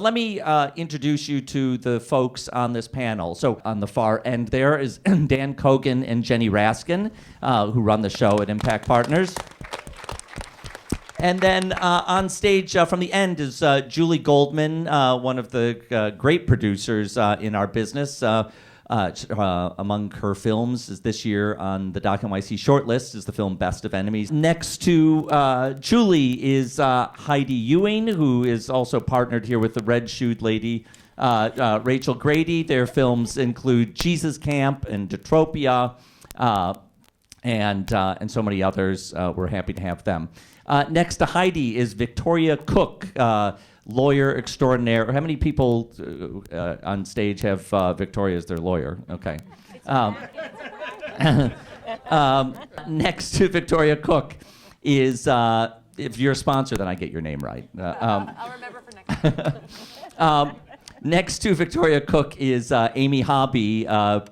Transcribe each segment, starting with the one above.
Let me introduce you to the folks on this panel. So on the far end there is Dan Cogan and Jenny Raskin, who run the show at Impact Partners. And then on stage from the end is Julie Goldman, one of the great producers in our business. Among her films is this year on the Doc NYC shortlist is the film Best of Enemies. Next to Julie is Heidi Ewing, who is also partnered here with the Red Shoed Lady, Rachel Grady. Their films include Jesus Camp and Detropia, and so many others. We're happy to have them. Next to Heidi is Victoria Cook, lawyer extraordinaire. How many people on stage have Victoria as their lawyer? Okay. Next to Victoria Cook is, if you're a sponsor, then I get your name right. I'll remember for next time. Next to Victoria Cook is Amy Hobby,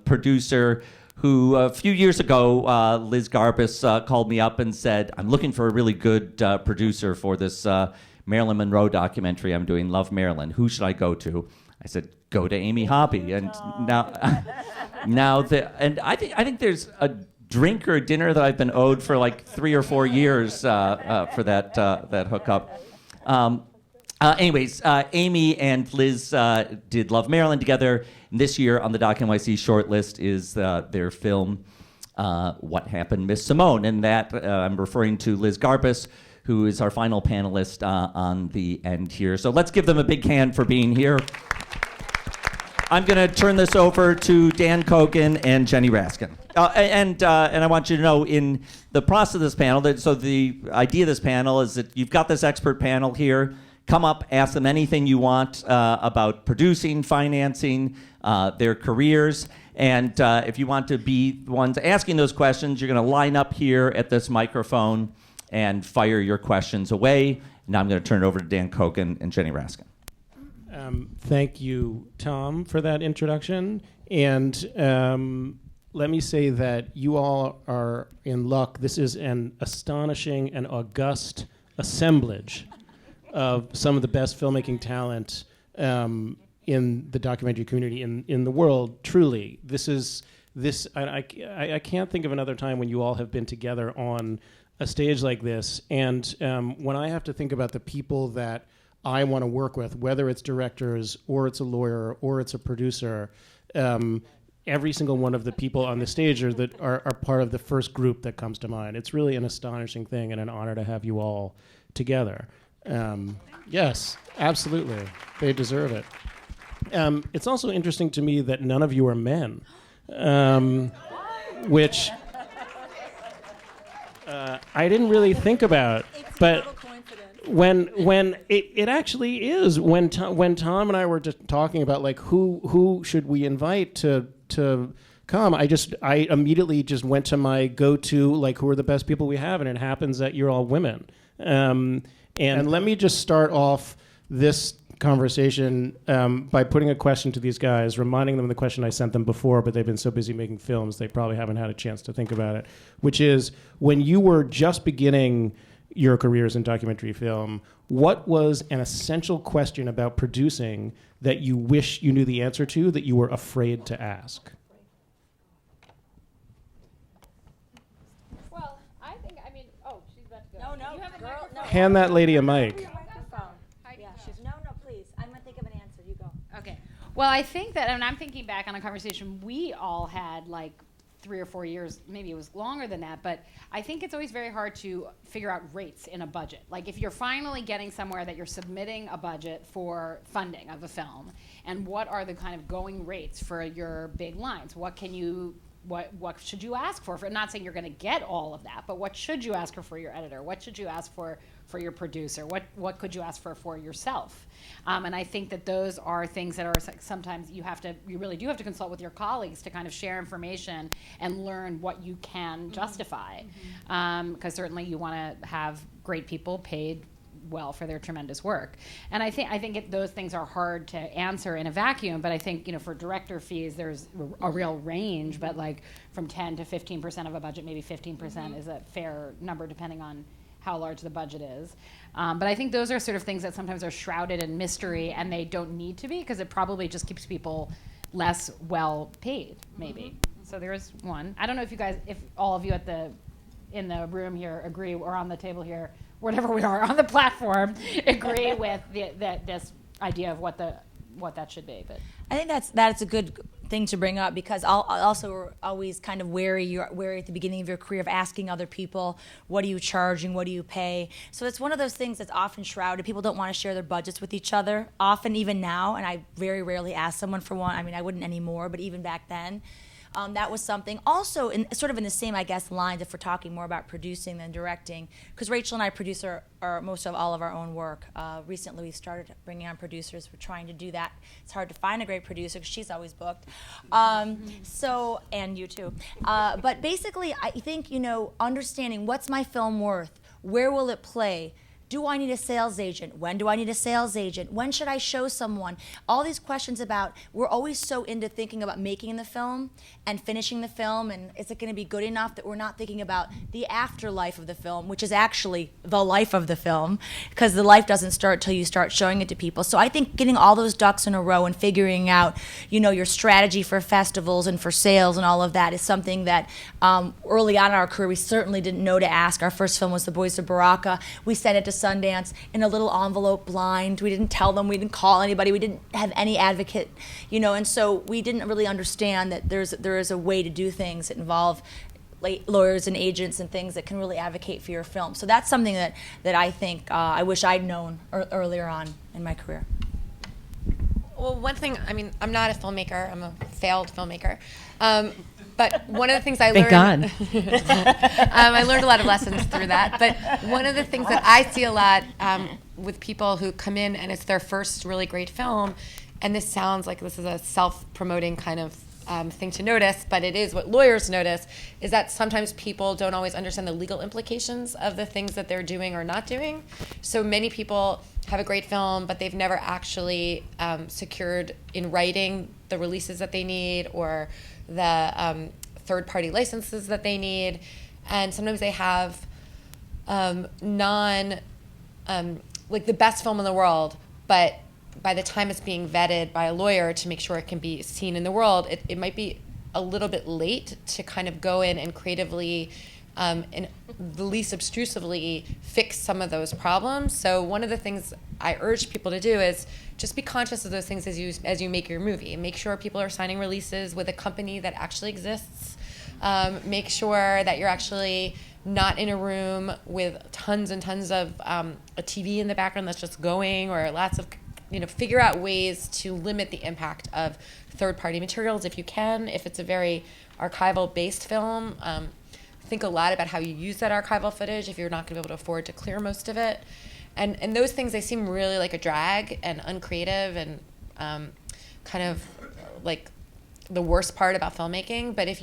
producer, who a few years ago, Liz Garbus called me up and said, I'm looking for a really good producer for this Marilyn Monroe documentary I'm doing, Love Marilyn. Who should I go to? I said, go to Amy Hobby. And I think there's a drink or a dinner that I've been owed for like 3 or 4 years for that hookup. Anyways, Amy and Liz did Love Marilyn together. And this year on the Doc NYC shortlist is their film, What Happened, Miss Simone. And that I'm referring to Liz Garbus, who is our final panelist on the end here. So let's give them a big hand for being here. I'm going to turn this over to Dan Cogan and Jenny Raskin. And I want you to know, in the process of this panel, so the idea of this panel is that you've got this expert panel here. Come up, ask them anything you want about producing, financing, their careers. And if you want to be the ones asking those questions, you're going to line up here at this microphone and fire your questions away. Now I'm going to turn it over to Dan Cogan and Jenny Raskin. Thank you, Tom, for that introduction. And let me say that you all are in luck. This is an astonishing and august assemblage of some of the best filmmaking talent in the documentary community in the world. Truly, I can't think of another time when you all have been together on a stage like this. And when I have to think about the people that I want to work with, whether it's directors or it's a lawyer or it's a producer, every single one of the people on the stage are part of the first group that comes to mind. It's really an astonishing thing and an honor to have you all together. Yes, absolutely. They deserve it. It's also interesting to me that none of you are men, which I didn't really think about. But when it actually is, when Tom and I were just talking about like who should we invite to come, I immediately just went to my go-to, like, who are the best people we have, and it happens that you're all women. And let me just start off this conversation by putting a question to these guys, reminding them of the question I sent them before, but they've been so busy making films they probably haven't had a chance to think about it, which is, when you were just beginning your careers in documentary film, what was an essential question about producing that you wish you knew the answer to, that you were afraid to ask? Well, she's about to go. No, You have a girl, microphone. no. Hand that lady a mic. No, please. I'm gonna think of an answer. You go. Okay. Well, I think that, and I'm thinking back on a conversation we all had like 3 or 4 years, maybe it was longer than that, but I think it's always very hard to figure out rates in a budget. Like, if you're finally getting somewhere that you're submitting a budget for funding of a film, and what are the kind of going rates for your big lines? What should you ask for? I'm not saying you're going to get all of that, but what should you ask for your editor? What should you ask for your producer? What could you ask for yourself? And I think that those are things that are sometimes you really do have to consult with your colleagues to kind of share information and learn what you can justify. Because certainly you want to have great people paid well for their tremendous work. And I think those things are hard to answer in a vacuum, but I think, for director fees, there's a real range, but like from 10 to 15% of a budget, maybe 15% is a fair number depending on how large the budget is. But I think those are sort of things that sometimes are shrouded in mystery, and they don't need to be, because it probably just keeps people less well paid, maybe. So there's one. I don't know if all of you in the room here agree, or on the table here, whatever we are on the platform, agree with this idea of what that should be. But I think that's a good thing to bring up, because I'll also always kind of wary at the beginning of your career of asking other people, what are you charging, what do you pay? So it's one of those things that's often shrouded. People don't want to share their budgets with each other, often even now, and I very rarely ask someone for one. I mean, I wouldn't anymore, but even back then. That was something. Also, in the same, I guess, lines, if we're talking more about producing than directing, because Rachel and I produce our most of all of our own work. Recently, we started bringing on producers. We're trying to do that. It's hard to find a great producer because she's always booked. And you too. But basically, I think, understanding what's my film worth, where will it play, do I need a sales agent? When do I need a sales agent? When should I show someone? All these questions about, we're always so into thinking about making the film and finishing the film, and is it going to be good enough, that we're not thinking about the afterlife of the film, which is actually the life of the film, because the life doesn't start till you start showing it to people. So I think getting all those ducks in a row and figuring out, your strategy for festivals and for sales and all of that is something that early on in our career we certainly didn't know to ask. Our first film was The Boys of Baraka. We sent it to Sundance in a little envelope, blind. We didn't tell them. We didn't call anybody. We didn't have any advocate, and so we didn't really understand that there is a way to do things that involve lawyers and agents and things that can really advocate for your film. So that's something that I think I wish I'd known earlier on in my career. Well, one thing, I'm not a filmmaker. I'm a failed filmmaker. But one of the things I learned... Thank God. I learned a lot of lessons through that. But one of the things that I see a lot with people who come in and it's their first really great film, and this sounds like this is a self-promoting kind of thing to notice, but it is what lawyers notice, is that sometimes people don't always understand the legal implications of the things that they're doing or not doing. So many people have a great film, but they've never actually secured in writing the releases that they need or the third-party licenses that they need. And sometimes they have like the best film in the world, but by the time it's being vetted by a lawyer to make sure it can be seen in the world, it might be a little bit late to kind of go in and creatively and the least obtrusively fix some of those problems. So one of the things I urge people to do is just be conscious of those things as you make your movie. Make sure people are signing releases with a company that actually exists. Make sure that you're actually not in a room with tons and tons of a TV in the background that's just going, or lots of, figure out ways to limit the impact of third-party materials if you can. If it's a very archival-based film, think a lot about how you use that archival footage if you're not going to be able to afford to clear most of it. And those things, they seem really like a drag and uncreative and kind of like the worst part about filmmaking. But if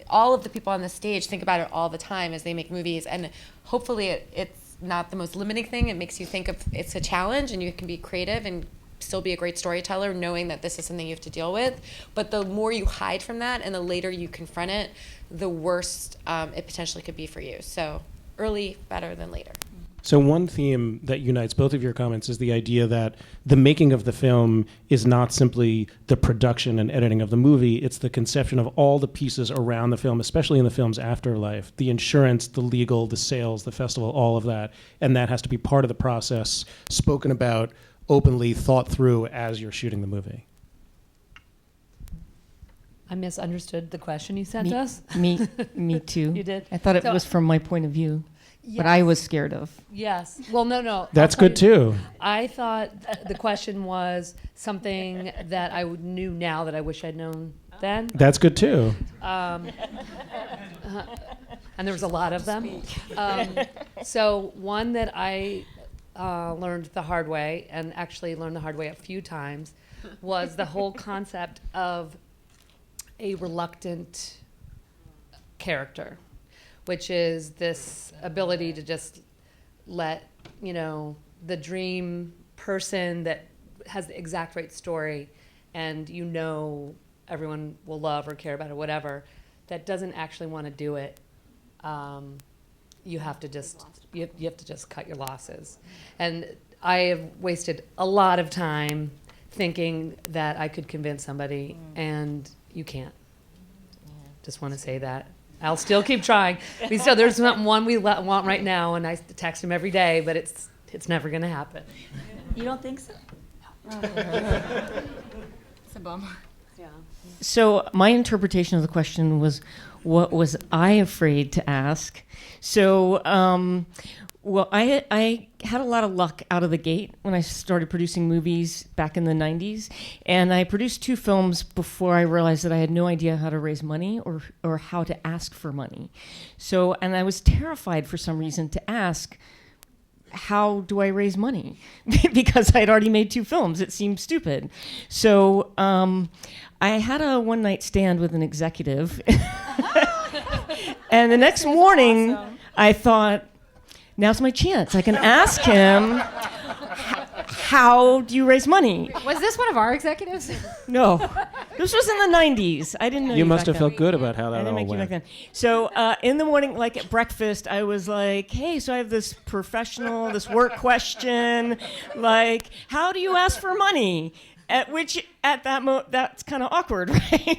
all of the people on the stage think about it all the time as they make movies, and hopefully it's not the most limiting thing. It makes you think of it's a challenge and you can be creative and still be a great storyteller knowing that this is something you have to deal with. But the more you hide from that and the later you confront it, the worse it potentially could be for you. So early better than later. So one theme that unites both of your comments is the idea that the making of the film is not simply the production and editing of the movie, it's the conception of all the pieces around the film, especially in the film's afterlife, the insurance, the legal, the sales, the festival, all of that. And that has to be part of the process, spoken about, openly thought through as you're shooting the movie. I misunderstood the question you sent us. Me too. You did? I thought it So- was from my point of view, but Yes. I was scared of. Yes. Well, no. That's I'll tell good too. I thought the question was something that I knew now that I wish I'd known then. That's good too. And there was a lot of them. So one that I learned the hard way, and actually learned the hard way a few times, was the whole concept of a reluctant character, which is this ability to just let, the dream person that has the exact right story and everyone will love or care about it, whatever, that doesn't actually want to do it, you have to just cut your losses. And I have wasted a lot of time thinking that I could convince somebody, and you can't. Just want to say that. I'll still keep trying. So there's one we want right now, and I text him every day, but it's never going to happen. You don't think so? It's a bummer. Yeah. So my interpretation of the question was, what was I afraid to ask? So, well, I had a lot of luck out of the gate when I started producing movies back in the 90s. And I produced 2 films before I realized that I had no idea how to raise money or how to ask for money. So, and I was terrified for some reason to ask, how do I raise money? Because I'd already made 2 films. It seemed stupid. So I had a one-night stand with an executive. And the next morning, awesome. I thought, now's my chance. I can ask him, how do you raise money? Was this one of our executives? No. This was in the 90s. I didn't know you must back have felt good about how that all make you went. back then. So in the morning, like at breakfast, I was like, hey, so I have this this work question. Like, how do you ask for money? At that moment, that's kind of awkward, right?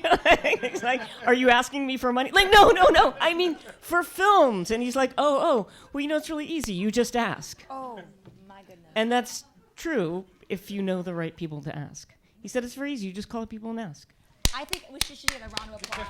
It's like, are you asking me for money? Like, no. I mean, for films. And he's like, oh, well, it's really easy. You just ask. Oh, my goodness. And that's true if you know the right people to ask. He said it's very easy. You just call people and ask. I think we should get a round of applause.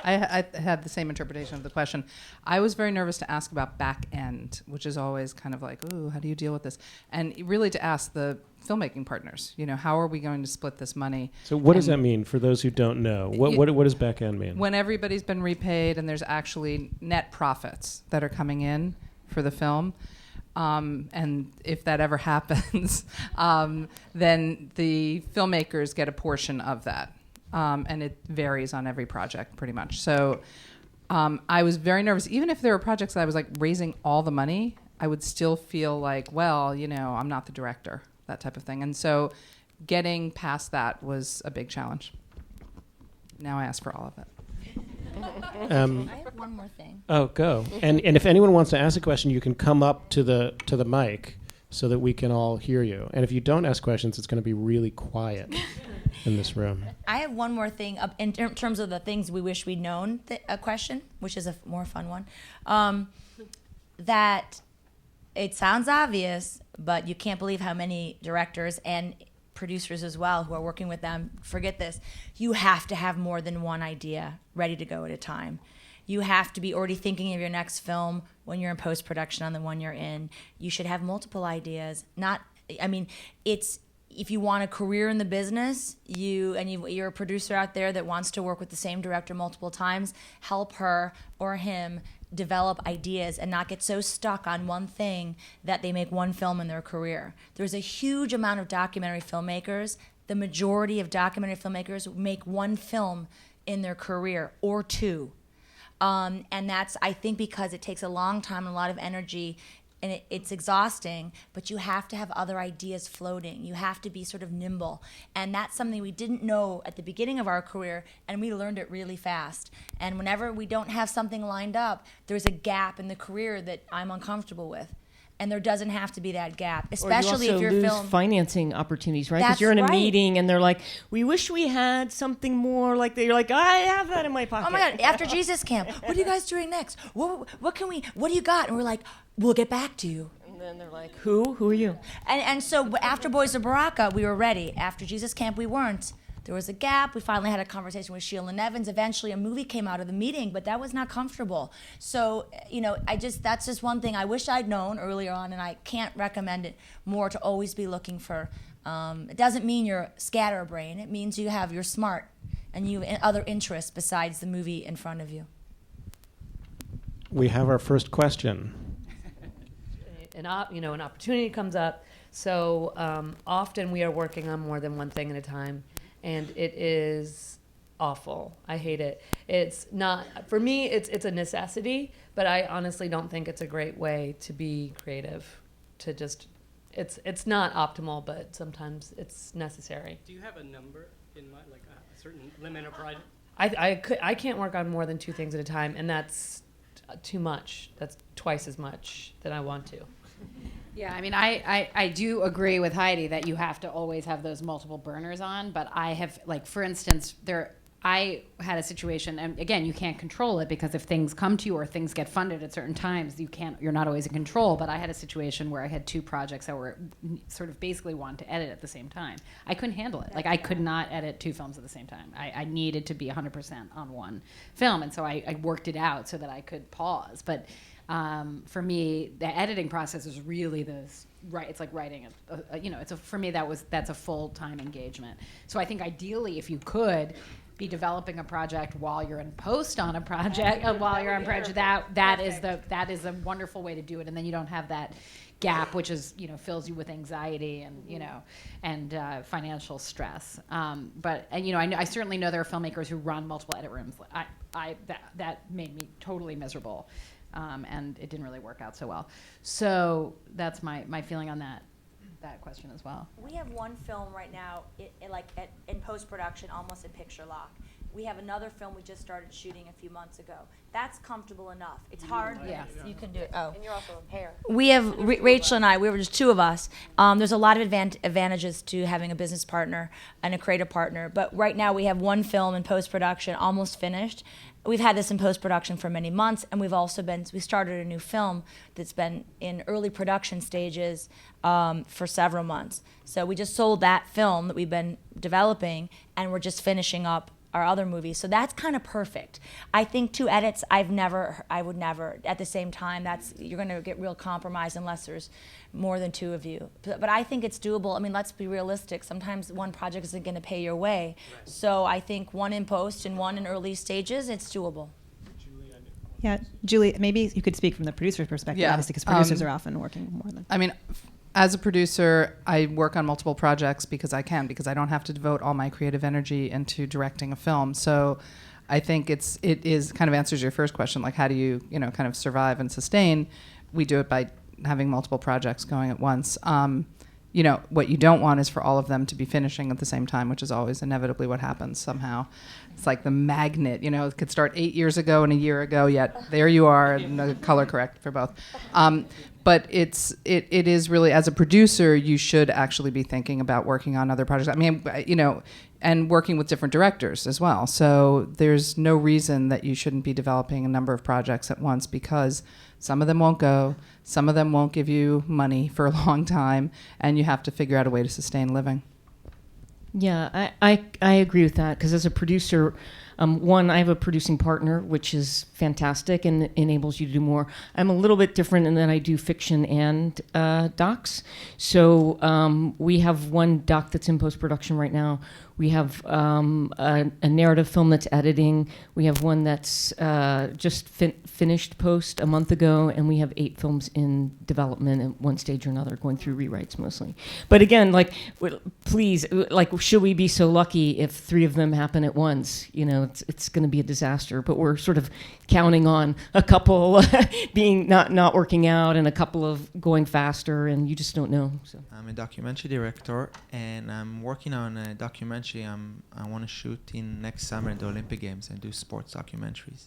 I had the same interpretation of the question. I was very nervous to ask about back end, which is always kind of like, ooh, how do you deal with this? And really to ask the filmmaking partners, how are we going to split this money? So what does that mean for those who don't know? What does back end mean? When everybody's been repaid and there's actually net profits that are coming in for the film. And if that ever happens, then the filmmakers get a portion of that. And it varies on every project pretty much. So I was very nervous. Even if there were projects that I was like raising all the money, I would still feel like, well, I'm not the director, that type of thing. And so getting past that was a big challenge. Now I ask for all of it. I have one more thing. Oh, go. And if anyone wants to ask a question, you can come up to the mic so that we can all hear you. And if you don't ask questions, it's going to be really quiet in this room. I have one more thing in terms of the things we wish we'd known, a question, which is a more fun one. That it sounds obvious, but you can't believe how many directors and producers as well who are working with them forget this. You have to have more than one idea ready to go at a time. You have to be already thinking of your next film when you're in post-production on the one you're in. You should have multiple ideas. If you want a career in the business, you're a producer out there that wants to work with the same director multiple times, help her or him develop ideas and not get so stuck on one thing that they make one film in their career. There's a huge amount of documentary filmmakers. The majority of documentary filmmakers make one film in their career or 2. And that's, I think, because it takes a long time and a lot of energy, and it's exhausting, but you have to have other ideas floating. You have to be sort of nimble. And that's something we didn't know at the beginning of our career, and we learned it really fast. And whenever we don't have something lined up, there's a gap in the career that I'm uncomfortable with. And there doesn't have to be that gap, especially if you your lose film financing opportunities, right? That's Because you're in a right. meeting and they're like, "We wish we had something more." Like you're like, "I have that in my pocket." Oh my God! After Jesus Camp, what are you guys doing next? What do you got? And we're like, we'll get back to you. And then they're like, "Who are you?" And so after Boys of Baraka, we were ready. After Jesus Camp, we weren't. There was a gap. We finally had a conversation with Sheila Nevins. Eventually, a movie came out of the meeting, but that was not comfortable. So, that's just one thing I wish I'd known earlier on, and I can't recommend it more to always be looking for. It doesn't mean you're scatterbrain. It means you're smart and you have other interests besides the movie in front of you. We have our first question. An opportunity comes up. So often we are working on more than one thing at a time. And it is awful. I hate it. It's not, for me, it's a necessity, but I honestly don't think it's a great way to be creative. It's not optimal, but sometimes it's necessary. Do you have a number in mind, like a certain limit of project? I can't work on more than 2 things at a time, and that's, too much. That's twice as much than I want to. Yeah, I mean, I do agree with Heidi that you have to always have those multiple burners on. But I have, like, for instance, I had a situation, and again, you can't control it because if things come to you or things get funded at certain times, you're not always in control. But I had a situation where I had two projects that were sort of basically wanted to edit at the same time. I couldn't handle it. Like, I could not edit two films at the same time. I needed to be 100% on one film, and so I worked it out so that I could pause. But for me, the editing process is really right. It's like writing for me that's a full-time engagement. So I think ideally, if you could be developing a project while you're in post on a project, while you're on project, that is a wonderful way to do it, and then you don't have that gap, which is fills you with anxiety and financial stress. But I certainly know there are filmmakers who run multiple edit rooms. That made me totally miserable. And it didn't really work out so well. So that's my feeling on that question as well. We have one film right now, in post-production, almost in picture lock. We have another film we just started shooting a few months ago. That's comfortable enough. It's hard. Yeah. You can do it. Oh. And you're also a pair. We have Rachel and I. We were just two of us. There's a lot of advantages to having a business partner and a creative partner. But right now we have one film in post-production, almost finished. We've had this in post-production for many months, and we started a new film that's been in early production stages for several months. So we just sold that film that we've been developing, and we're just finishing up our other movies. So that's kind of perfect. I think two edits, I would never, at the same time, you're going to get real compromise unless there's more than two of you. But I think it's doable. I mean, let's be realistic. Sometimes one project isn't going to pay your way. Right. So I think one in post and one in early stages, it's doable. Yeah, Julie, maybe you could speak from the producer's perspective, obviously, because producers are often working more than... I mean, as a producer, I work on multiple projects because I don't have to devote all my creative energy into directing a film. So I think it is kind of answers your first question, like how do you, kind of survive and sustain? We do it by having multiple projects going at once. What you don't want is for all of them to be finishing at the same time, which is always inevitably what happens somehow. It's like the magnet, it could start 8 years ago and a year ago, yet there you are, and the color correct for both. But it is really, as a producer, you should actually be thinking about working on other projects. I mean, and working with different directors as well. So there's no reason that you shouldn't be developing a number of projects at once, because some of them won't go, some of them won't give you money for a long time, and you have to figure out a way to sustain living. Yeah, I agree with that, because as a producer, one, I have a producing partner, which is fantastic and enables you to do more. I'm a little bit different in that I do fiction and docs. So we have one doc that's in post-production right now. We have a narrative film that's editing. We have one that's just finished post a month ago, and we have 8 films in development at one stage or another, going through rewrites mostly. But again, please, should we be so lucky if 3 of them happen at once? It's going to be a disaster. But we're sort of counting on a couple being not working out and a couple of going faster, and you just don't know. So. I'm a documentary director, and I'm working on a documentary I want to shoot in next summer at the Olympic Games and do sports documentaries.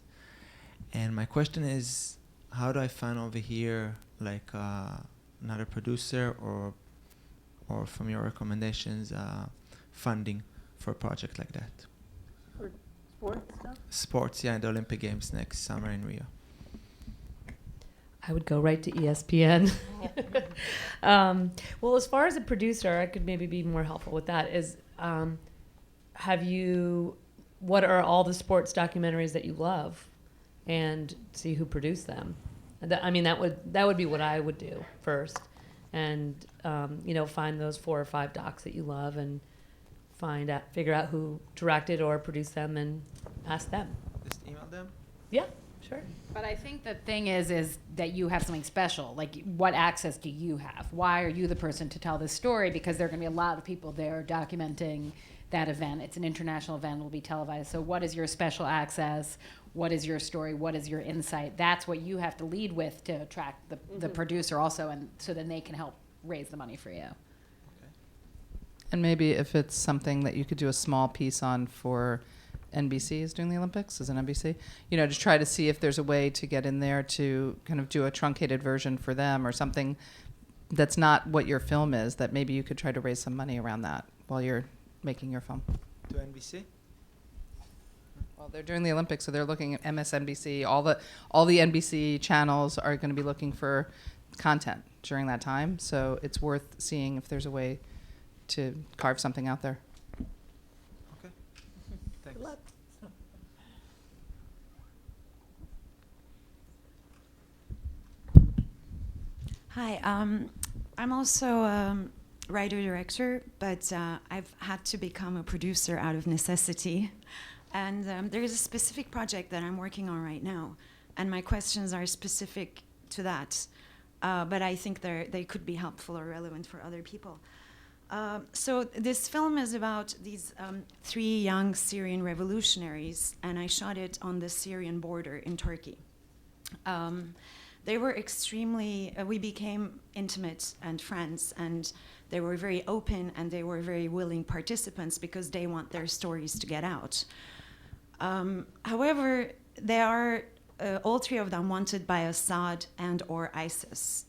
And my question is, how do I find over here another producer or from your recommendations funding for a project like that? For sports stuff? Sports, yeah, the Olympic Games next summer in Rio. I would go right to ESPN. Well, as far as a producer, I could maybe be more helpful with that. What are all the sports documentaries that you love, and see who produced them? That would be what I would do first, and find those 4 or 5 docs that you love, and figure out who directed or produced them, and ask them. Just email them? Yeah, sure. But I think the thing is that you have something special. Like, what access do you have? Why are you the person to tell this story? Because there are going to be a lot of people there documenting that event. It's an international event. It will be televised. So what is your special access? What is your story? What is your insight? That's what you have to lead with to attract the producer also, and so then they can help raise the money for you. And maybe if it's something that you could do a small piece on for NBC is doing the Olympics, is it NBC? You know, to try to see if there's a way to get in there to kind of do a truncated version for them or something that's not what your film is, that maybe you could try to raise some money around that while you're making your film. To NBC? Well, they're doing the Olympics, so they're looking at MSNBC. All the NBC channels are going to be looking for content during that time, so it's worth seeing if there's a way to carve something out there. Okay. Thanks. Good luck. Hi, I'm also a writer-director, but I've had to become a producer out of necessity. And there is a specific project that I'm working on right now, and my questions are specific to that, but I think they could be helpful or relevant for other people. So this film is about these 3 young Syrian revolutionaries, and I shot it on the Syrian border in Turkey. They were extremely, we became intimate and friends, and they were very open and they were very willing participants because they want their stories to get out. However, they are, all 3 of them wanted by Assad and or ISIS.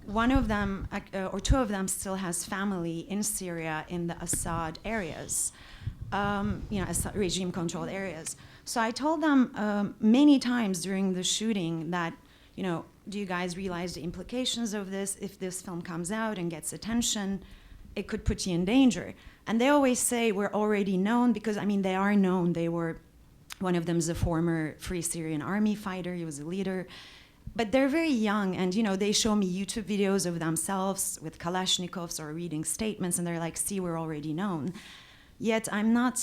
One of them, or 2 of them still has family in Syria in the Assad areas, Assad regime-controlled areas. So I told them many times during the shooting that, do you guys realize the implications of this? If this film comes out and gets attention, it could put you in danger. And they always say we're already known because, they are known. One of them is a former Free Syrian Army fighter. He was a leader. But they're very young, and they show me YouTube videos of themselves with Kalashnikovs or reading statements, and they're like, see, we're already known. Yet I'm not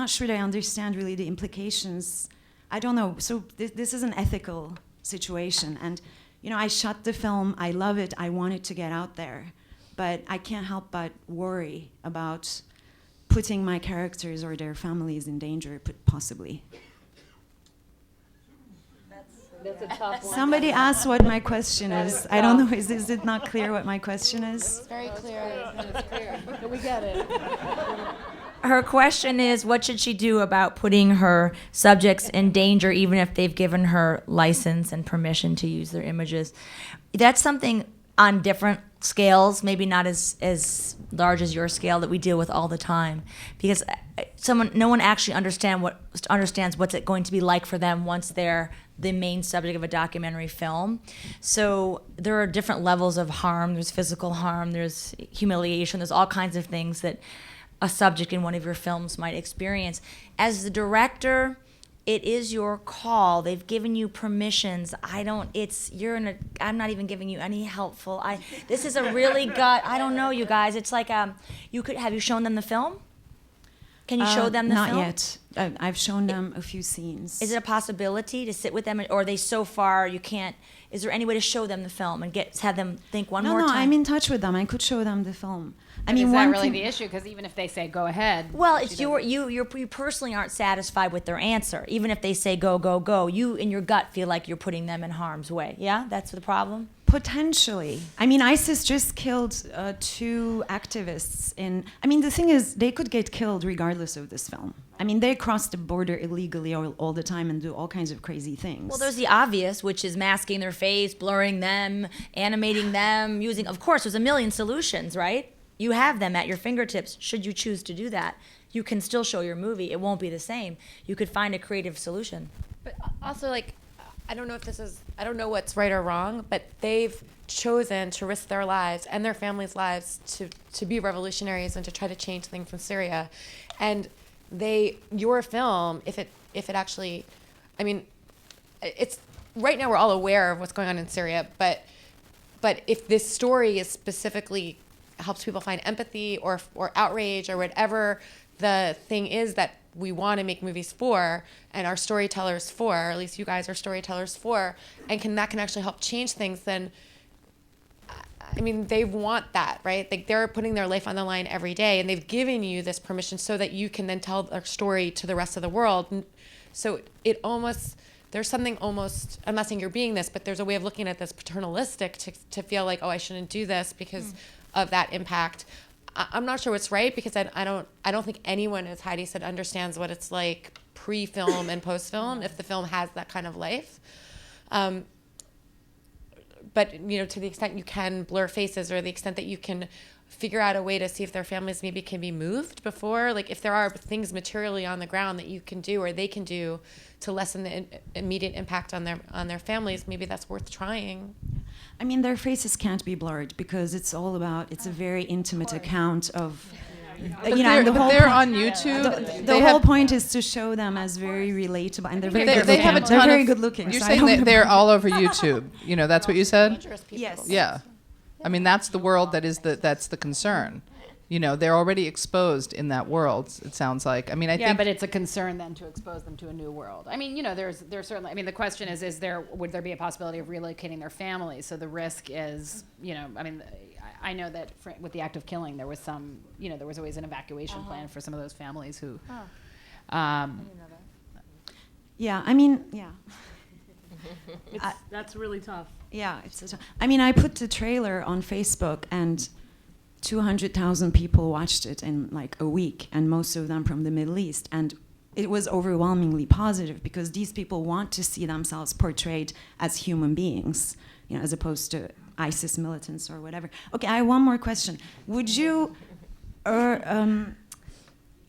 sure that I understand really the implications. I don't know. So this is an ethical situation, and I shot the film. I love it. I want it to get out there, but I can't help but worry about putting my characters or their families in danger, possibly. That's a tough one. Somebody asked what my question is. I don't know. Is it not clear what my question is? It's very clear. It's clear. We get it. Her question is, what should she do about putting her subjects in danger, even if they've given her license and permission to use their images? That's something on different scales, maybe not as large as your scale, that we deal with all the time, because no one actually understands what's it going to be like for them once they're the main subject of a documentary film. So there are different levels of harm. There's physical harm, there's humiliation, there's all kinds of things that a subject in one of your films might experience. As the director, it is your call. They've given you permissions. I'm not even giving you any helpful. This is a really I don't know, you guys. It's like, have you shown them the film? Can you show them the film? Not yet. I've shown them a few scenes. Is it a possibility to sit with them, or are they so far you can't? Is there any way to show them the film and have them think one more time? No, I'm in touch with them. I could show them the film. Is that really the issue? Because even if they say go ahead, well, it's you personally aren't satisfied with their answer. Even if they say go, go, go, you in your gut feel like you're putting them in harm's way. Yeah, that's the problem. Potentially. ISIS just killed 2 activists the thing is, they could get killed regardless of this film. They cross the border illegally all the time and do all kinds of crazy things. Well, there's the obvious, which is masking their face, blurring them, animating them, of course, there's a million solutions, right? You have them at your fingertips should you choose to do that. You can still show your movie. It won't be the same. You could find a creative solution. But also, I don't know what's right or wrong, but they've chosen to risk their lives and their families' lives to be revolutionaries and to try to change things in Syria. And your film, if it actually, it's right now we're all aware of what's going on in Syria, but if this story is specifically helps people find empathy or outrage or whatever the thing is that we want to make movies for and are storytellers for, or at least you guys are storytellers for, and that can actually help change things, then they want that, right? They're putting their life on the line every day, and they've given you this permission so that you can then tell their story to the rest of the world. So there's something almost, I'm not saying you're being this, but there's a way of looking at this paternalistic to feel like, oh, I shouldn't do this because of that impact. I'm not sure what's right, because I don't think anyone, as Heidi said, understands what it's like pre-film and post-film if the film has that kind of life. But to the extent you can blur faces, or the extent that you can figure out a way to see if their families maybe can be moved before, like if there are things materially on the ground that you can do or they can do to lessen the immediate impact on their families, maybe that's worth trying. I mean, their faces can't be blurred because it's a very intimate account of. They're on YouTube. The whole point is to show them as very relatable, and they're very good looking. They're very good looking. You're saying that they're all over YouTube. That's what you said? Yes. Yeah. I mean, that's the world that's the concern. They're already exposed in that world, it sounds like. I mean, I think... Yeah, but it's a concern then to expose them to a new world. I mean, there's certainly... I mean, the question is would there be a possibility of relocating their families? So the risk is, I mean, I know that with the act of killing, there was some, there was always an evacuation plan for some of those families who... I didn't know that. Yeah, I mean, yeah. That's really tough. Yeah, I mean, I put the trailer on Facebook, and 200,000 people watched it in like a week, and most of them from the Middle East. And it was overwhelmingly positive because these people want to see themselves portrayed as human beings, as opposed to ISIS militants or whatever. Okay, I have one more question. Would you, I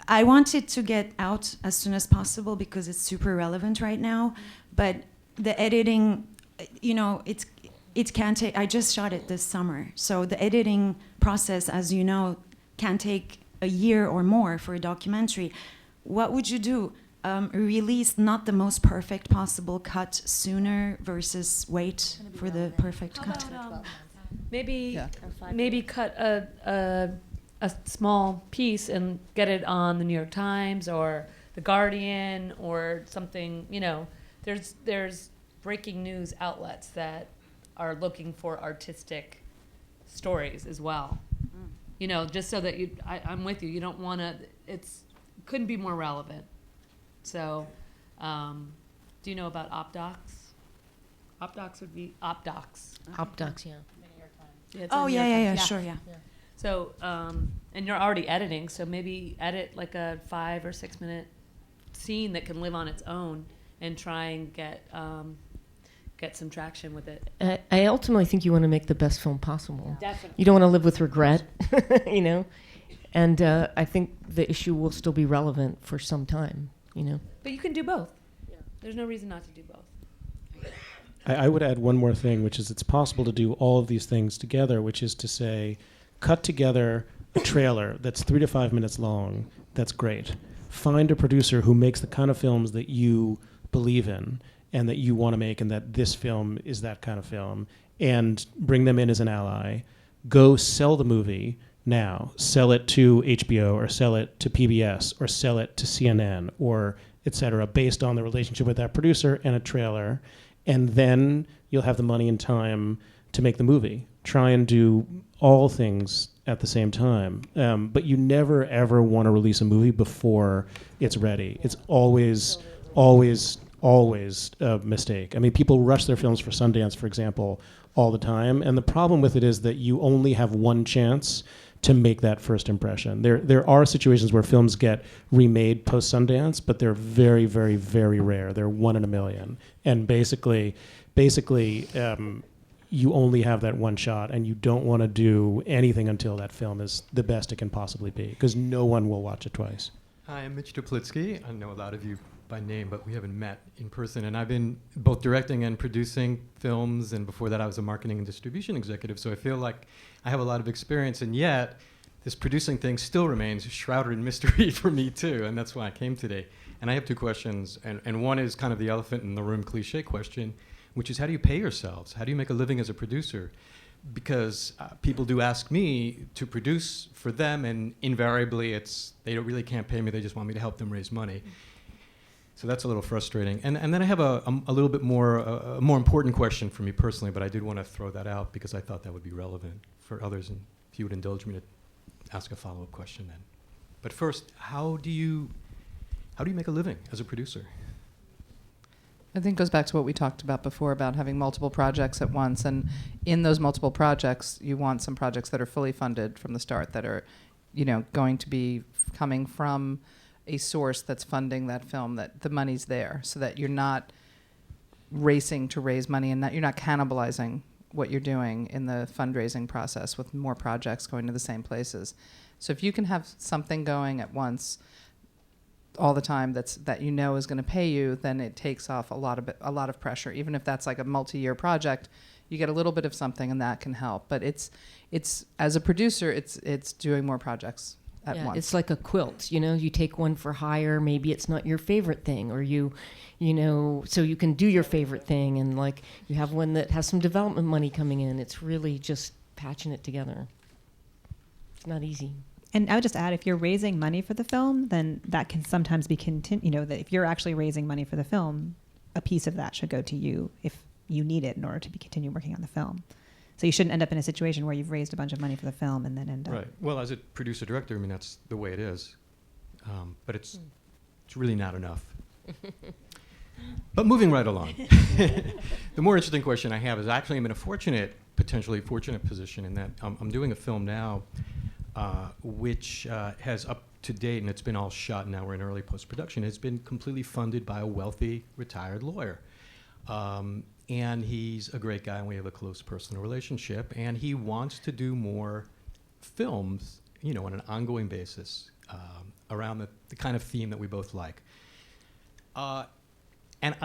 want it to get out as soon as possible because it's super relevant right now, but the editing, it can take, I just shot it this summer, so the editing process, as you know, can take a year or more for a documentary. What would you do? Release not the most perfect possible cut sooner versus wait for the perfect cut? Maybe cut a small piece and get it on the New York Times or the Guardian or something. There's breaking news outlets that are looking for artistic stories as well. Just so that I'm with you. You don't want to. Couldn't be more relevant. So, do you know about OpDocs? OpDocs would be OpDocs. OpDocs, yeah. Yeah, sure, yeah. So, and you're already editing, so maybe edit like a 5 or 6 minute scene that can live on its own and try and get some traction with it. I ultimately think you want to make the best film possible. Definitely. You don't want to live with regret, And I think the issue will still be relevant for some time, But you can do both. Yeah. There's no reason not to do both. I would add one more thing, which is it's possible to do all of these things together, which is to say, cut together a trailer that's 3 to 5 minutes long. That's great. Find a producer who makes the kind of films that you believe in and that you want to make, and that this film is that kind of film, and bring them in as an ally. Go sell the movie now. Sell it to HBO or sell it to PBS or sell it to CNN or et cetera, based on the relationship with that producer and a trailer. And then you'll have the money and time to make the movie. Try and do all things at the same time. But you never, ever want to release a movie before it's ready. It's always a mistake. I mean, people rush their films for Sundance, for example, all the time. And the problem with it is that you only have one chance to make that first impression. There are situations where films get remade post-Sundance, but they're very, very, very rare. They're 1 in a million. And basically, you only have that one shot, and you don't want to do anything until that film is the best it can possibly be, because no one will watch it twice. Hi, I'm Mitch Duplitsky. I know a lot of you by name, but we haven't met in person. And I've been both directing and producing films, and before that I was a marketing and distribution executive, so I feel like I have a lot of experience, and yet this producing thing still remains shrouded in mystery for me too, and that's why I came today. And I have 2 questions, and one is kind of the elephant in the room cliche question, which is how do you pay yourselves? How do you make a living as a producer? Because people do ask me to produce for them, and invariably they don't really can't pay me, they just want me to help them raise money. So that's a little frustrating. And then I have a little bit more, a more important question for me personally, but I did want to throw that out because I thought that would be relevant for others, and if you would indulge me to ask a follow-up question then. But first, how do you make a living as a producer? I think it goes back to what we talked about before about having multiple projects at once. And in those multiple projects, you want some projects that are fully funded from the start, that are going to be coming from a source that's funding that film, that the money's there, so that you're not racing to raise money and that you're not cannibalizing what you're doing in the fundraising process with more projects going to the same places. So if you can have something going at once all the time that is going to pay you, then it takes off a lot of pressure. Even if that's like a multi-year project, you get a little bit of something and that can help. But it's as a producer, it's doing more projects at once. It's like a quilt, you take one for hire, maybe it's not your favorite thing, or so you can do your favorite thing, and like you have one that has some development money coming in. It's really just patching it together. It's not easy. And I would just add, if you're raising money for the film, then that can sometimes be that if you're actually raising money for the film, a piece of that should go to you if you need it in order to continue working on the film. So you shouldn't end up in a situation where you've raised a bunch of money for the film and then end up... Right. Well, as a producer-director, I mean, that's the way it is. But it's really not enough. But moving right along. The more interesting question I have is actually I'm in a potentially fortunate position in that I'm doing a film now which has up to date, and it's been all shot, and now we're in early post-production, has been completely funded by a wealthy retired lawyer. And he's a great guy, and we have a close personal relationship, and he wants to do more films, on an ongoing basis around the kind of theme that we both like. And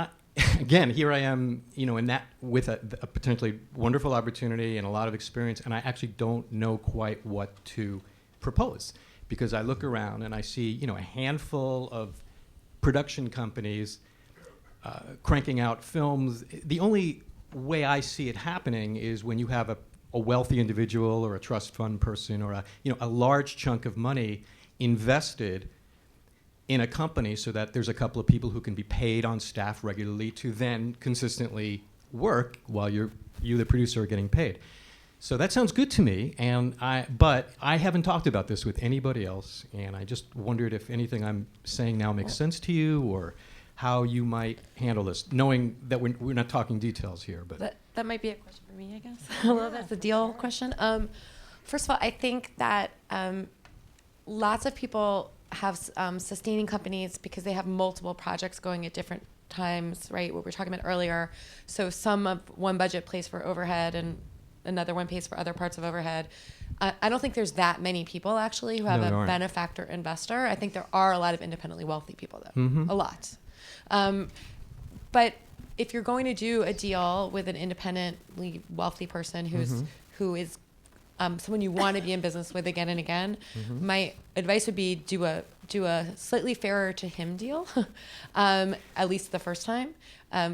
again, here I am, in that with a potentially wonderful opportunity and a lot of experience, and I actually don't know quite what to propose, because I look around and I see, a handful of production companies cranking out films. The only way I see it happening is when you have a wealthy individual or a trust fund person or a large chunk of money invested in a company, so that there's a couple of people who can be paid on staff regularly to then consistently work while you, the producer, are getting paid. So that sounds good to me, but I haven't talked about this with anybody else, and I just wondered if anything I'm saying now makes sense to you, or how you might handle this, knowing that we're not talking details here. But that might be a question for me, I guess. Well, that's a deal question. First of all, I think that lots of people have sustaining companies because they have multiple projects going at different times, right? What we were talking about earlier. So some of one budget pays for overhead and another one pays for other parts of overhead. I don't think there's that many people actually who have a benefactor investor. I think there are a lot of independently wealthy people though, a lot. But if you're going to do a deal with an independently wealthy person who is someone you want to be in business with again and again, my advice would be do a slightly fairer to him deal, at least the first time,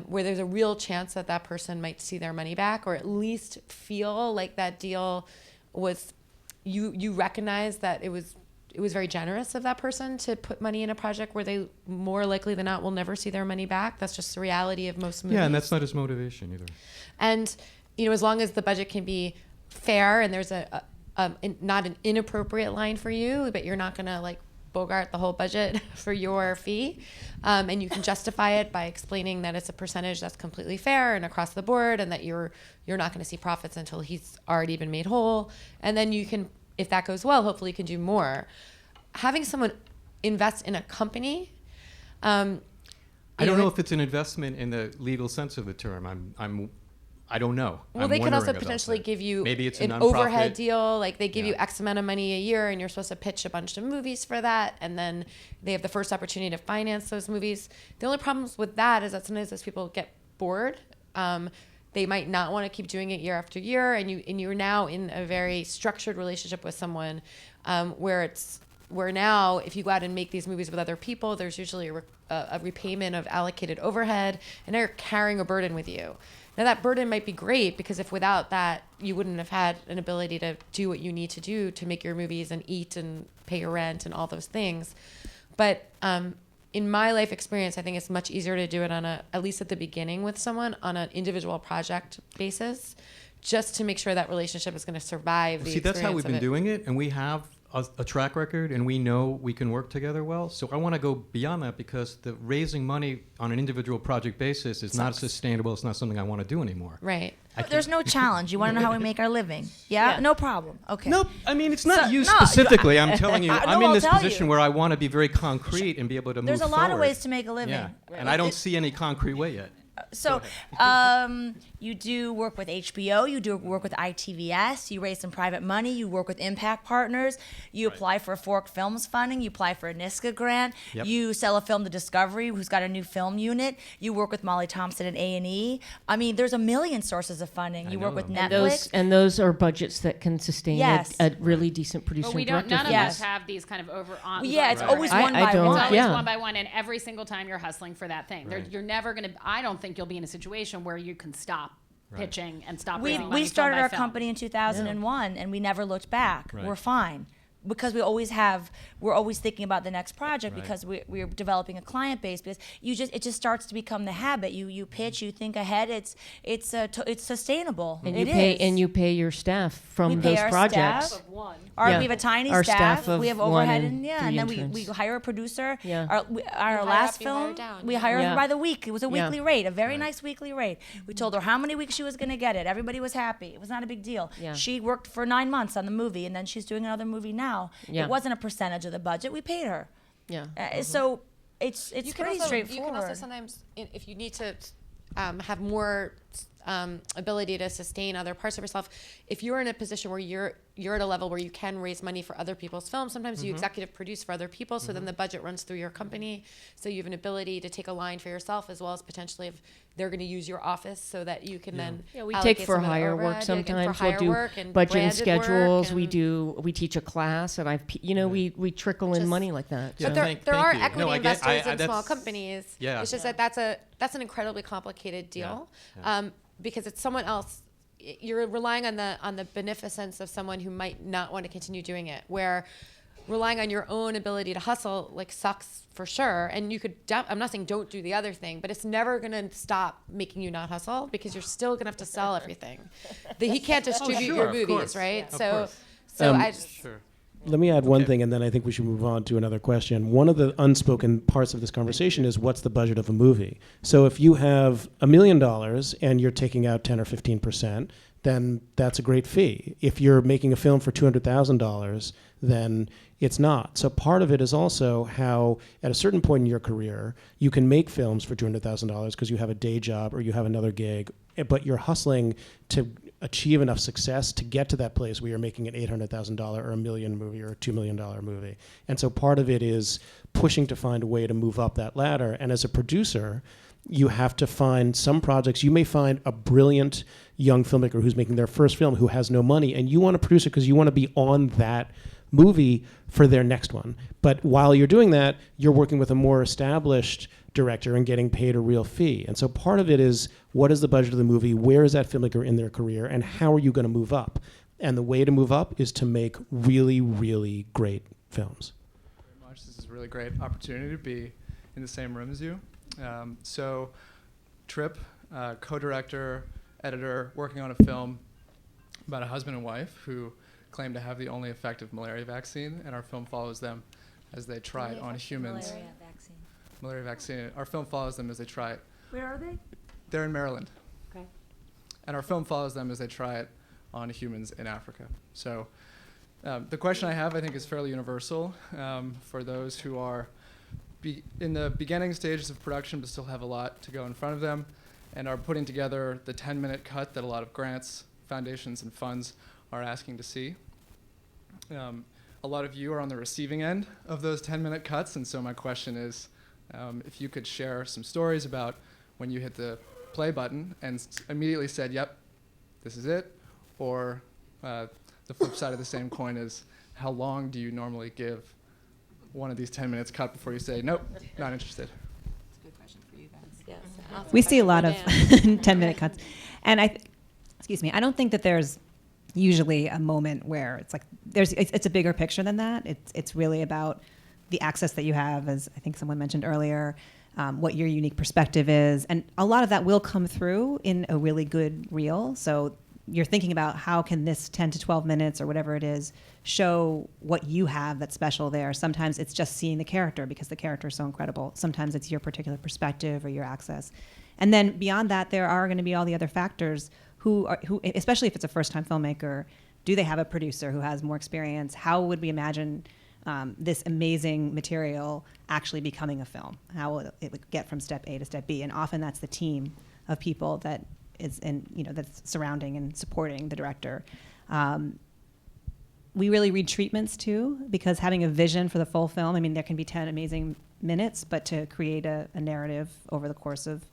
where there's a real chance that person might see their money back, or at least feel like that deal was, you recognize that it was very generous of that person to put money in a project where they more likely than not will never see their money back. That's just the reality of most movies. Yeah, and that's not his motivation either. And as long as the budget can be fair and there's not an inappropriate line for you, but you're not gonna like bogart the whole budget for your fee, and you can justify it by explaining that it's a percentage that's completely fair and across the board, and that you're not going to see profits until he's already been made whole, and then you can, if that goes well, hopefully you can do more. Having someone invest in a company, I don't know if it's an investment in the legal sense of the term. I don't know. Well, they could also potentially give you maybe it's an overhead deal. Like they give you X amount of money a year and you're supposed to pitch a bunch of movies for that. And then they have the first opportunity to finance those movies. The only problems with that is that sometimes those people get bored. They might not want to keep doing it year after year. And you're now in a very structured relationship with someone where now if you go out and make these movies with other people, there's usually a repayment of allocated overhead. And now you're carrying a burden with you. Now that burden might be great because if without that, you wouldn't have had an ability to do what you need to do to make your movies and eat and pay your rent and all those things. But in my life experience, I think it's much easier to do it at least at the beginning with someone on an individual project basis, just to make sure that relationship is going to survive the experience. See, that's how we've been doing it, and we have a track record, and we know we can work together well. So I want to go beyond that because the raising money on an individual project basis is not sustainable. It's not something I want to do anymore. Right. There's no challenge. You want to know how we make our living? Yeah? No problem. Okay. Nope. I mean, it's not So- you no, specifically. I'm telling you, No, I'm in I'll this tell position you. where I want to be very concrete and be able to move There's a forward. lot of ways to make a living. Yeah, and I don't see any concrete way yet. So, you do work with HBO, you do work with ITVS, you raise some private money, you work with impact partners, you apply for Fork Films funding, you apply for a NISCA grant, Yep. you sell a film to Discovery, who's got a new film unit, you work with Molly Thompson at A&E. I mean, there's a million sources of funding. You work with Netflix. And those are budgets that can sustain Yes. a really decent producer But we and don't. director. None of Yes. us have these kind of over on. Yeah, it's right. always one I by don't, one. It's always yeah. one by one, and every single time you're hustling for that thing. Right. You're never gonna. I don't think you'll be in a situation where you can stop pitching and stop We raising money. started film by our film. company in 2001 and we never looked back. Right. We're fine. Because we're always thinking about the next project Right. because we're developing a client base because it just starts to become the habit. You pitch, you think ahead. It's sustainable. And It you is. pay your staff from We pay those our projects. staff. Yeah. We have a tiny Our staff. staff of We have one overhead and and then three we interns. hire a producer. Yeah. Our hire last up, you hire film, down. we hire her Yeah. by the week. It was a Yeah. weekly rate, a very nice weekly rate. We told her how many weeks she was going to get it. Everybody was happy. It was not a big deal. Yeah. She worked for 9 months on the movie, and then she's doing another movie now. Yeah. It wasn't a percentage of the budget. We paid her. Yeah. So it's You can pretty also, straightforward. You can also sometimes, if you need to have more ability to sustain other parts of yourself, if you're in a position where you're at a level where you can raise money for other people's films, sometimes you executive produce for other people, so then the budget runs through your company, so you have an ability to take a line for yourself, as well as potentially if they're going to use your office so that you can then We allocate take for some of the hire overhead, work and sometimes. for We'll hire do work and budget and branded work schedules. and We teach a class, and we trickle in Just- money like that. Yeah, But there thank are you. equity No, I get- investors in that's- small companies. Yeah. It's just that that's an incredibly complicated deal, because it's someone else. You're relying on the beneficence of someone who might not want to continue doing it. Where relying on your own ability to hustle sucks for sure. And you could. I'm not saying don't do the other thing, but it's never going to stop making you not hustle because you're still going to have to sell everything. He can't distribute sure, your of movies, course. right? Of So course. I just. Sure. Let me add one thing, and then I think we should move on to another question. One of the unspoken parts of this conversation is what's the budget of a movie? So if you have $1 million and you're taking out 10 or 15%, then that's a great fee. If you're making a film for $200,000, then it's not. So part of it is also how, at a certain point in your career, you can make films for $200,000 because you have a day job or you have another gig, but you're hustling to achieve enough success to get to that place where you're making an $800,000 or $1 million movie or a $2 million movie. And so part of it is pushing to find a way to move up that ladder. And as a producer, you have to find some projects. You may find a brilliant young filmmaker who's making their first film who has no money, and you want to produce it because you want to be on that movie for their next one. But while you're doing that, you're working with a more established director and getting paid a real fee. And so part of it is, what is the budget of the movie? Where is that filmmaker in their career? And how are you going to move up? And the way to move up is to make really, really great films. Very much. This is a really great opportunity to be in the same room as you. So Trip, co-director, editor, working on a film about a husband and wife who claim to have the only effective malaria vaccine, and our film follows them as they try it on humans. Malaria vaccine. Our film follows them as they try it. Where are they? They're in Maryland. Okay. And our film follows them as they try it on humans in Africa. So the question I have, I think, is fairly universal for those who are in the beginning stages of production but still have a lot to go in front of them and are putting together the 10-minute cut that a lot of grants, foundations, and funds are asking to see. A lot of you are on the receiving end of those 10-minute cuts, and so my question is, if you could share some stories about when you hit the play button and immediately said, yep, this is it, or the flip side of the same coin is, how long do you normally give one of these 10 minutes cut before you say, nope, not interested? That's a good question for you guys. Yes. We see a lot of 10-minute cuts. And I don't think that there's usually a moment where it's like it's a bigger picture than that. It's really about the access that you have, as I think someone mentioned earlier, what your unique perspective is. And a lot of that will come through in a really good reel. So you're thinking about how can this 10 to 12 minutes or whatever it is show what you have that's special there. Sometimes it's just seeing the character because the character is so incredible. Sometimes it's your particular perspective or your access. And then beyond that, there are going to be all the other factors. who, especially if it's a first-time filmmaker, do they have a producer who has more experience? How would we imagine this amazing material actually becoming a film? How will it get from step A to step B? And often that's the team of people that is that's surrounding and supporting the director. We really read treatments too, because having a vision for the full film, I mean, there can be 10 amazing minutes, but to create a narrative over the course of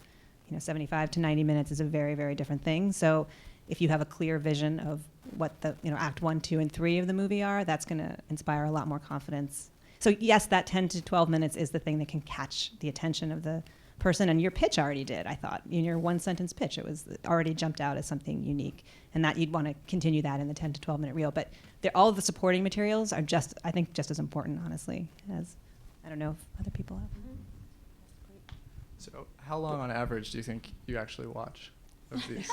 75 to 90 minutes is a very, very different thing. So if you have a clear vision of what the act 1, 2, and 3 of the movie are, that's going to inspire a lot more confidence. So yes, that 10 to 12 minutes is the thing that can catch the attention of the person, and your pitch already did, I thought. In your one-sentence pitch, it was already jumped out as something unique, and that you'd want to continue that in the 10 to 12-minute reel. But all of the supporting materials are I think, just as important, honestly, as, I don't know if other people have. So how long on average do you think you actually watch of these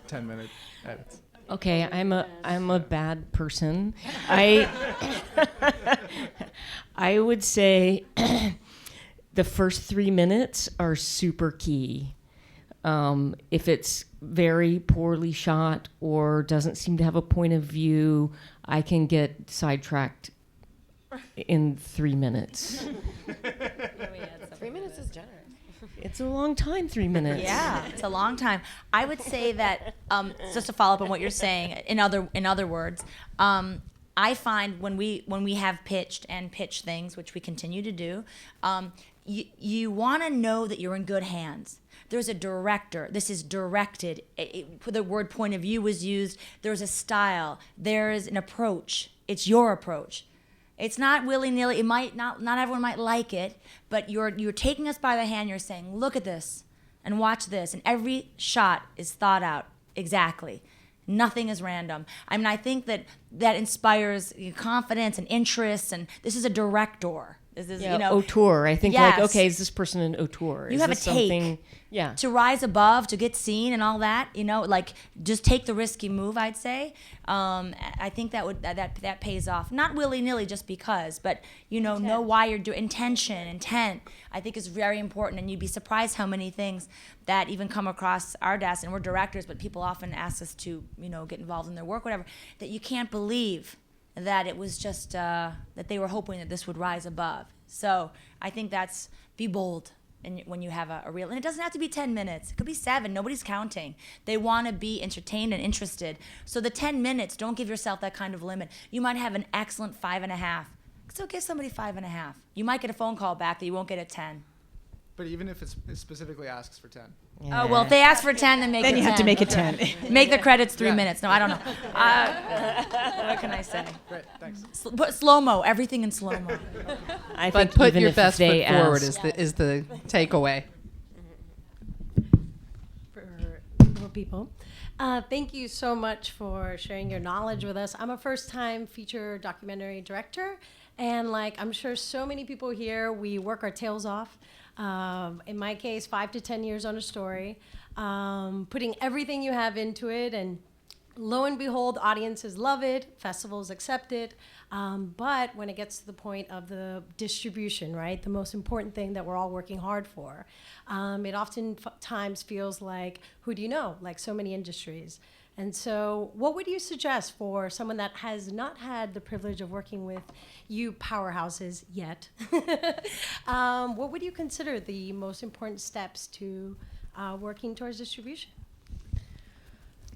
10-minute edits? Okay, I'm a bad person. I would say the first 3 minutes are super key. If it's very poorly shot or doesn't seem to have a point of view, I can get sidetracked in 3 minutes. 3 minutes is generous. It's a long time, 3 minutes. Yeah, it's a long time. I would say that, just to follow up on what you're saying, in other words, I find when we have pitched and pitch things, which we continue to do, you want to know that you're in good hands. There's a director. This is directed. The word point of view was used. There's a style. There's an approach. It's your approach. It's not willy-nilly. It might not everyone might like it, but you're taking us by the hand. You're saying, look at this and watch this. And every shot is thought out exactly. Nothing is random. I mean, I think that inspires confidence and interest, and this is a director. This is, auteur. I think, yes. like, okay, is this person an auteur? You have a take. Yeah. To rise above, to get seen and all that, like, just take the risky move, I'd say. I think that pays off. Not willy-nilly just because, but, know why you're doing. Intent, I think is very important. And you'd be surprised how many things that even come across our desk, and we're directors, but people often ask us to, get involved in their work, whatever, that you can't believe that it was just that they were hoping that this would rise above. So I think that's be bold when you have a reel. And it doesn't have to be 10 minutes. It could be 7. Nobody's counting. They want to be entertained and interested. So the 10 minutes, don't give yourself that kind of limit. You might have an excellent 5.5. So give somebody 5.5. You might get a phone call back that you won't get at 10. But even if it specifically asks for 10. Yeah. Oh, well, if they ask for 10, then make it 10. Then you have to make it 10. Make the credits 3 minutes. No, I don't know. What can I say? Great, thanks. Put slow-mo, everything in slow-mo. But put your best foot forward is the takeaway. For people. Thank you so much for sharing your knowledge with us. I'm a first-time feature documentary director, and I'm sure so many people here, we work our tails off. In my case, 5 to 10 years on a story, putting everything you have into it, and lo and behold, audiences love it, festivals accept it, but when it gets to the point of the distribution, right, the most important thing that we're all working hard for, it oftentimes feels like, who do you know, like so many industries. And so what would you suggest for someone that has not had the privilege of working with you powerhouses yet? What would you consider the most important steps to working towards distribution?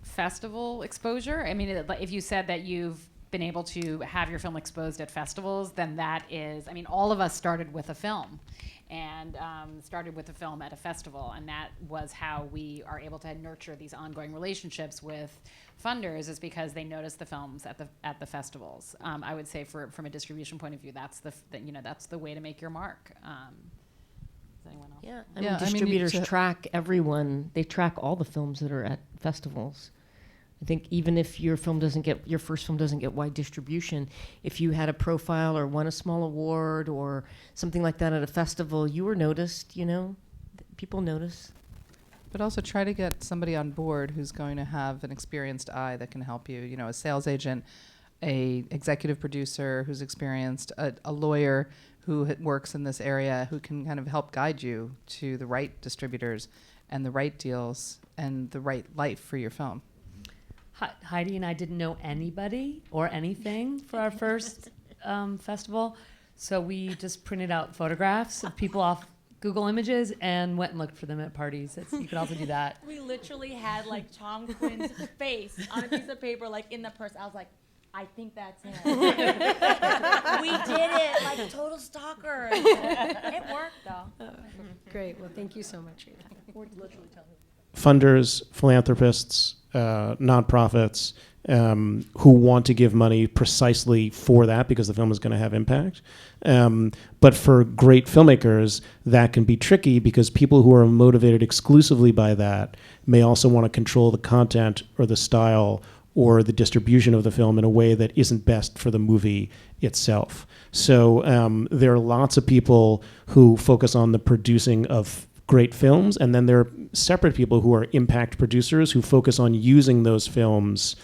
Festival exposure. I mean, if you said that you've been able to have your film exposed at festivals, then that is, I mean, all of us started with a film. And started with a film at a festival, and that was how we are able to nurture these ongoing relationships with funders, is because they notice the films at the festivals. I would say, from a distribution point of view, that's the way to make your mark. Does anyone else? Yeah, I mean, distributors track everyone. They track all the films that are at festivals. I think even if your first film doesn't get wide distribution, if you had a profile or won a small award or something like that at a festival, you were noticed, people notice. But also try to get somebody on board who's going to have an experienced eye that can help you, a sales agent, a executive producer who's experienced, a lawyer who works in this area who can kind of help guide you to the right distributors and the right deals and the right life for your film. Heidi and I didn't know anybody or anything for our first festival. So we just printed out photographs of people off Google Images and went and looked for them at parties. You could also do that. We literally had like Tom Quinn's face on a piece of paper, like in the purse. I was like, I think that's him. We did it like total stalkers. It worked though. Great. Well, thank you so much. Funders, philanthropists, nonprofits who want to give money precisely for that because the film is going to have impact. But for great filmmakers, that can be tricky because people who are motivated exclusively by that may also want to control the content or the style or the distribution of the film in a way that isn't best for the movie itself. So there are lots of people who focus on the producing of great films, and then there are separate people who are impact producers who focus on using those films